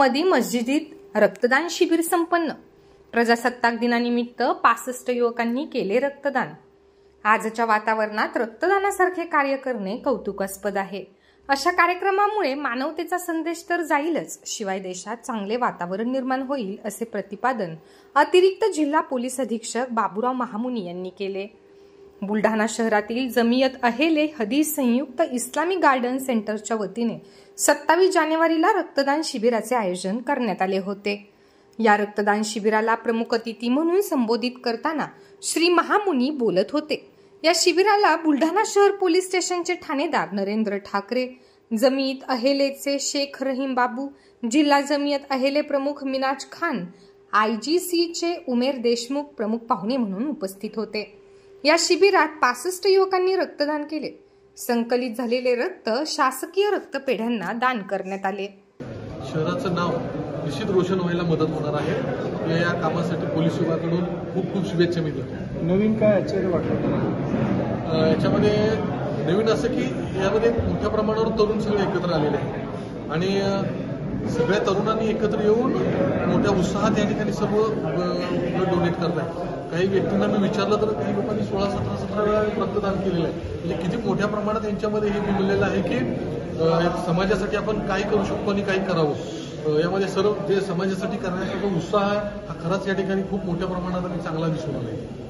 अहमदी मस्जिदीत रक्तदान शिबिर संपन्न। प्रजासत्ताक दिनानिमित्त 65 युवकांनी केले रक्तदान। आजच्या वातावरणात रक्तदानासारखे कार्य करणे कौतुकास्पद आहे। अशा कार्यक्रमामुळे मानवतेचा संदेश तर जाईलच, शिवाय देशात चांगले वातावरण निर्माण होईल, असे प्रतिपादन अतिरिक्त जिल्हा पोलीस अधीक्षक बाबूराव महामुनी यांनी केले। बुलढाणा शहरातील जमियत अहेले हदीस संयुक्त इस्लामी गार्डन सेंटरच्या वतीने 27 जानेवारीला रक्तदान शिबिराचे आयोजन करण्यात आले होते। या रक्तदान शिबिराला प्रमुख अतिथी म्हणून संबोधित करताना श्री महामुनी बोलत होते। या शिबिराला बुलढाणा शहर पोलीस स्टेशनचे ठाणेदार नरेंद्र ठाकरे, जमियत अहेलेचे शेख रहीम बाबू, जिल्हा जमियत अहेले प्रमुख मिनाज खान, IGCचे उमेर देशमुख प्रमुख पाहुणे म्हणून उपस्थित होते। या शिबिरात 65 युवकांनी रक्तदान केले। संकलित झालेले रक्त शासकीय रक्तपेढ्यांना दान करण्यात आले। शहराचं नाव निश्चित रोशन व्हायला मदत होणार आहे। या कामासाठी पोलीस विभागाकडून खूप खूप शुभेच्छा मिळतात। नवीन काय आश्चर्य वाटतं याच्यामध्ये नवीन असं की यामध्ये मोठ्या प्रमाणावर तरुण सगळे एकत्र आलेले आहेत आणि सगळ्या तरुणांनी एकत्र येऊन मोठ्या उत्साहात या ठिकाणी सर्व ब्लड डोनेट करत आहेत। काही व्यक्तींना मी विचारलं तर काही लोकांनी 16-17 वेळा रक्तदान केलेलं आहे। म्हणजे किती मोठ्या प्रमाणात यांच्यामध्ये हे मिळालेलं आहे की समाजासाठी आपण काय करू शकतो आणि काय करावं। यामध्ये सर्व जे समाजासाठी करण्याचा जो उत्साह आहे हा खरंच या ठिकाणी खूप मोठ्या प्रमाणात आणि चांगला दिसून आला आहे।